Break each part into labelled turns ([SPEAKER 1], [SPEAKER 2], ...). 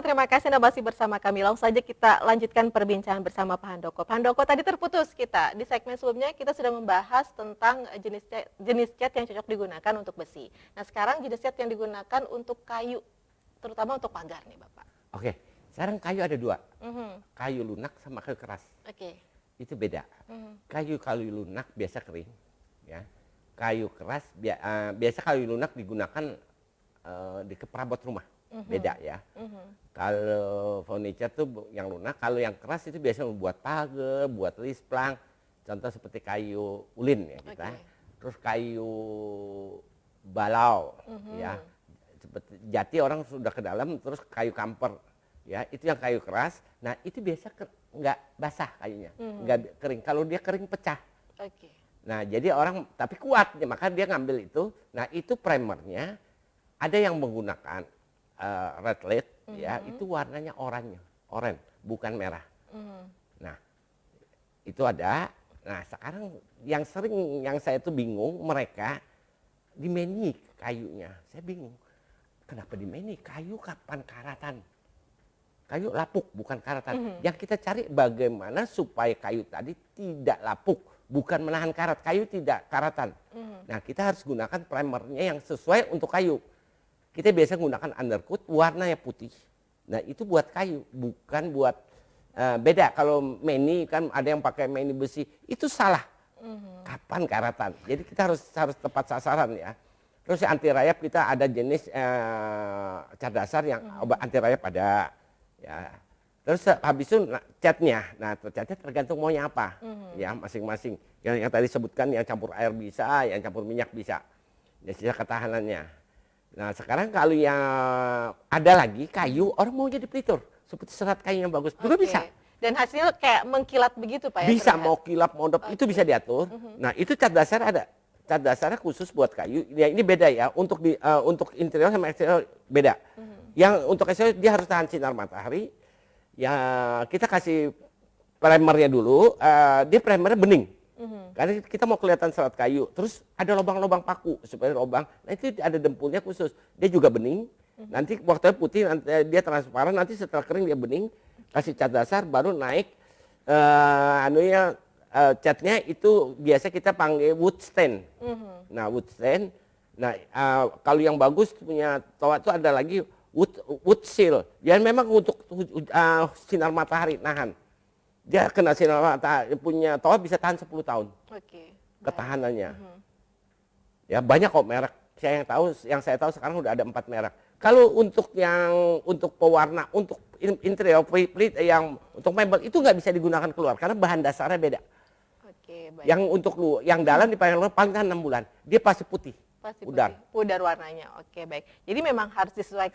[SPEAKER 1] terima kasih Anda masih bersama kami. Langsung saja kita lanjutkan perbincangan bersama Pak Handoko. Pak Handoko, tadi terputus kita. Di segmen sebelumnya kita sudah membahas tentang jenis cat yang cocok digunakan untuk besi. Nah, sekarang jenis cat yang digunakan untuk kayu, terutama untuk pagar nih Bapak.
[SPEAKER 2] Oke, sekarang kayu ada dua. Kayu lunak sama kayu keras.
[SPEAKER 1] Oke.
[SPEAKER 2] Itu beda. Kayu lunak biasa kering. Ya. Kayu keras, biasa kayu lunak digunakan di perabot rumah. Beda ya. Kalau furniture tuh yang lunak, kalau yang keras itu biasanya membuat pagar, buat lisplang. Contoh seperti kayu ulin ya kita. Terus kayu balau ya. Seperti jati orang sudah ke dalam, terus kayu kamper ya, itu yang kayu keras. Nah, itu biasa nggak basah kayunya, nggak kering. Kalau dia kering pecah. Nah, jadi orang tapi kuat, maka dia ngambil itu. Nah, itu primernya ada yang menggunakan red lead ya, itu warnanya oranye, bukan merah. Nah, itu ada. Nah, sekarang yang sering yang saya tuh bingung, mereka di meni kayunya. Saya bingung. Kenapa di meni? Kayu kapan karatan? Kayu lapuk, bukan karatan. Yang kita cari bagaimana supaya kayu tadi tidak lapuk, bukan menahan karat. Kayu tidak karatan. Nah, kita harus gunakan primernya yang sesuai untuk kayu. Kita biasa gunakan undercoat warnanya putih. Nah, itu buat kayu, bukan buat beda. Kalau meni kan ada yang pakai meni besi, itu salah. Kapan karatan? Jadi kita harus tepat sasaran ya. Terus anti rayap kita ada jenis cat dasar yang anti rayap ada ya. Terus habis itu catnya. Nah, catnya tergantung maunya apa. Ya, masing-masing. Yang tadi sebutkan yang campur air bisa, yang campur minyak bisa. Ya, sisa ketahanannya. Nah, sekarang kalau yang ada lagi kayu, orang mau jadi pelitur. Seperti serat kayu yang bagus, juga bisa.
[SPEAKER 1] Dan hasilnya kayak mengkilat begitu Pak ya?
[SPEAKER 2] Bisa, mau kilap, mau dop, itu bisa diatur. Nah, itu cat dasar ada. Cat dasarnya khusus buat kayu. Ya, ini beda ya, untuk interior sama eksterior beda. Yang untuk eksterior dia harus tahan sinar matahari. Ya, kita kasih primernya dulu, dia primernya bening. Karena kita mau kelihatan serat kayu, terus ada lubang-lubang paku supaya lubang. Nah, itu ada dempulnya khusus. Dia juga bening. Nanti waktunya putih, nanti dia transparan. Nanti setelah kering dia bening. Kasih cat dasar, baru naik. Catnya itu biasa kita panggil wood stain. Nah, wood stain. Nah, kalau yang bagus punya toa itu ada lagi wood seal. Dia memang untuk sinar matahari nahan. Dia kena sinar matahari, punya toa bisa tahan 10 tahun. Ketahanannya. Ya, banyak kok merek. Yang saya tahu sekarang udah ada 4 merek. Kalau untuk pewarna, untuk interior yang untuk mebel itu nggak bisa digunakan keluar karena bahan dasarnya beda. Yang untuk yang dalam dipakai paling tahan 6 bulan. Dia pasti putih.
[SPEAKER 1] Pudar warnanya. Oke, baik. Jadi memang harus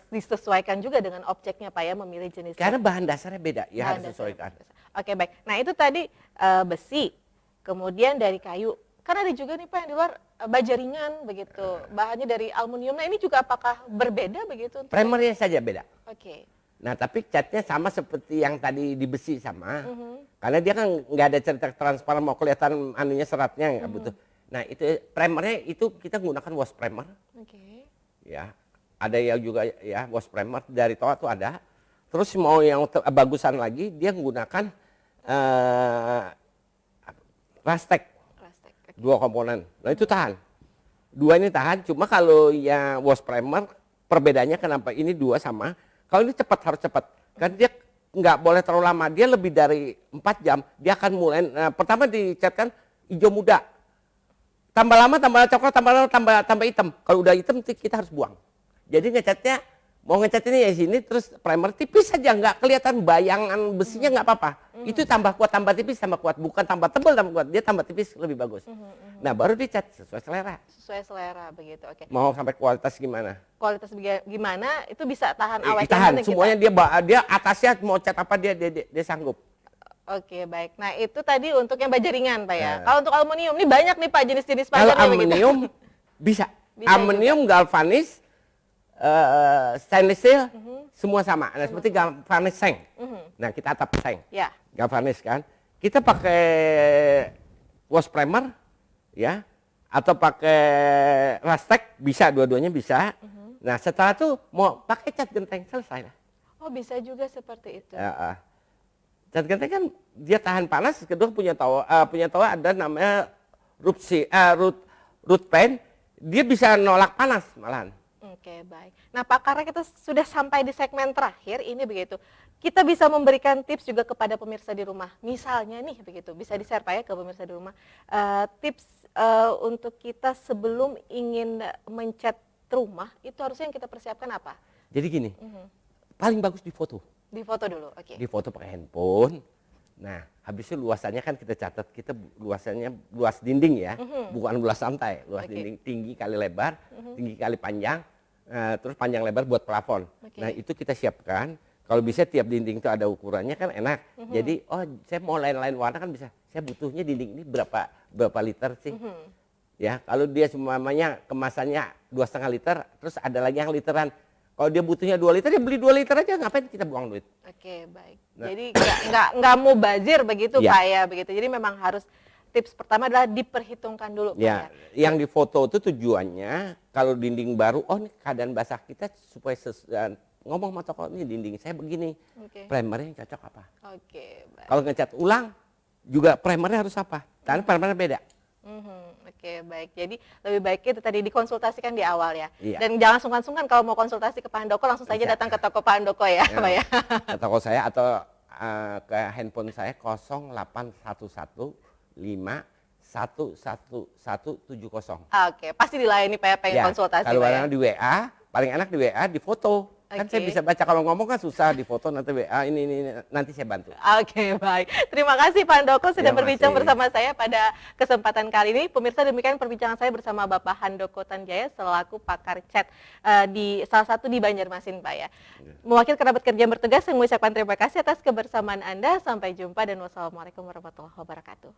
[SPEAKER 1] disesuaikan juga dengan objeknya Pak ya, memilih jenis.
[SPEAKER 2] Karena bahan dasarnya beda, ya harus disesuaikan.
[SPEAKER 1] Oke, baik. Nah, itu tadi besi, kemudian dari kayu. Kan ada juga nih Pak yang di luar baja ringan begitu. Bahannya dari aluminium. Nah, ini juga apakah berbeda begitu?
[SPEAKER 2] Primernya saja beda.
[SPEAKER 1] Oke.
[SPEAKER 2] Nah, tapi catnya sama seperti yang tadi di besi sama. Karena dia kan nggak ada cerita transparan, mau kelihatan anunya seratnya nggak butuh. Nah, itu primernya itu kita gunakan wash primer. Ya, ada yang juga ya wash primer dari toa tuh ada. Terus mau yang bagusan lagi dia menggunakan rastek. 2 komponen. Nah, itu tahan. 2 ini tahan. Cuma kalau yang wash primer perbedaannya kenapa ini 2 sama. Kalau ini harus cepat. Karena dia nggak boleh terlalu lama. Dia lebih dari 4 jam. Dia akan mulai. Pertama dicatkan hijau muda. Tambah lama, tambah coklat, tambah lama, tambah hitam. Kalau udah hitam, kita harus buang. Jadi ngecatnya, mau ngecat ini ya sini, terus primer tipis saja, nggak kelihatan bayangan besinya nggak apa-apa. Itu tambah kuat, tambah tipis, tambah kuat. Bukan tambah tebal, tambah kuat. Dia tambah tipis, lebih bagus. Nah, baru dicat sesuai selera.
[SPEAKER 1] Sesuai selera, begitu. Oke.
[SPEAKER 2] Mau sampai kualitas gimana?
[SPEAKER 1] Kualitas gimana, itu bisa tahan awet.
[SPEAKER 2] Tahan, semuanya dia atasnya mau cat apa, dia sanggup.
[SPEAKER 1] Oke, baik. Nah, itu tadi untuk yang baja ringan Pak ya. Kalau untuk aluminium, ini banyak nih Pak jenis-jenis pagar.
[SPEAKER 2] Kalau aluminium bisa. Aluminium, galvanis, stainless steel, semua sama. Nah, seperti galvanis seng. Nah, kita atap seng.
[SPEAKER 1] Ya.
[SPEAKER 2] Galvanis kan. Kita pakai wash primer, ya, atau pakai rastek, bisa, dua-duanya bisa. Nah, setelah itu mau pakai cat genteng, selesai lah.
[SPEAKER 1] Oh, bisa juga seperti itu.
[SPEAKER 2] Cat genteng kan dia tahan panas, kedua punya tawa ada namanya root pen, dia bisa nolak panas malahan.
[SPEAKER 1] Oke, baik. Nah, Pak, karena kita sudah sampai di segmen terakhir ini begitu. Kita bisa memberikan tips juga kepada pemirsa di rumah. Misalnya nih begitu, bisa di-share Pak ya ke pemirsa di rumah. Tips untuk kita sebelum ingin mencat rumah, itu harusnya yang kita persiapkan apa?
[SPEAKER 2] Jadi gini, paling bagus di foto.
[SPEAKER 1] Di foto dulu, oke.
[SPEAKER 2] Di foto pakai handphone. Nah, habisnya luasannya kan kita catat, kita luasannya luas dinding ya, bukan luas lantai, luas dinding tinggi kali lebar, tinggi kali panjang, terus panjang lebar buat plafon. Nah, itu kita siapkan. Kalau bisa tiap dinding itu ada ukurannya kan enak. Jadi, oh saya mau lain-lain warna kan bisa. Saya butuhnya dinding ini berapa liter sih? Ya, kalau dia semuanya kemasannya 2,5 liter, terus ada lagi yang literan. Kalau dia butuhnya 2 liter, ya beli 2 liter aja, ngapain kita buang duit.
[SPEAKER 1] Oke, baik.
[SPEAKER 2] Nah.
[SPEAKER 1] Jadi nggak mau bazir begitu
[SPEAKER 2] Ya.
[SPEAKER 1] Pak ya, begitu. Jadi memang harus tips pertama adalah diperhitungkan dulu Pak ya.
[SPEAKER 2] Yang di foto itu tujuannya kalau dinding baru, oh ini keadaan basah kita supaya ngomong sama toko ini dinding saya begini, primernya yang cocok apa.
[SPEAKER 1] Oke, baik.
[SPEAKER 2] Kalau ngecat ulang juga primernya harus apa, karena primernya beda.
[SPEAKER 1] Oke, baik. Jadi lebih baik itu tadi dikonsultasikan di awal ya.
[SPEAKER 2] Iya.
[SPEAKER 1] Dan jangan sungkan-sungkan kalau mau konsultasi ke Pak Handoko langsung saja
[SPEAKER 2] Bisa.
[SPEAKER 1] datang ke toko Pak Handoko ya, Pak ya.
[SPEAKER 2] Ke toko saya atau ke handphone saya 0811511170.
[SPEAKER 1] Oke, pasti dilayani Pak ya, pengen konsultasi
[SPEAKER 2] Kalau
[SPEAKER 1] Pak ya.
[SPEAKER 2] di WA, paling enak di WA di foto. Kan saya
[SPEAKER 1] Oke.
[SPEAKER 2] bisa baca, kalau ngomong kan susah, di foto nanti WA ini nanti saya bantu.
[SPEAKER 1] Oke, baik. Terima kasih Pak Handoko sudah
[SPEAKER 2] Ya,
[SPEAKER 1] berbincang
[SPEAKER 2] makasih.
[SPEAKER 1] bersama saya pada kesempatan kali ini. Pemirsa, demikian perbincangan saya bersama Bapak Handoko Tanjaya selaku pakar cat di salah satu di Banjarmasin, Pak ya. Mewakili kerabat kerja yang bertugas, saya mengucapkan terima kasih atas kebersamaan Anda. Sampai jumpa dan wassalamualaikum warahmatullahi wabarakatuh.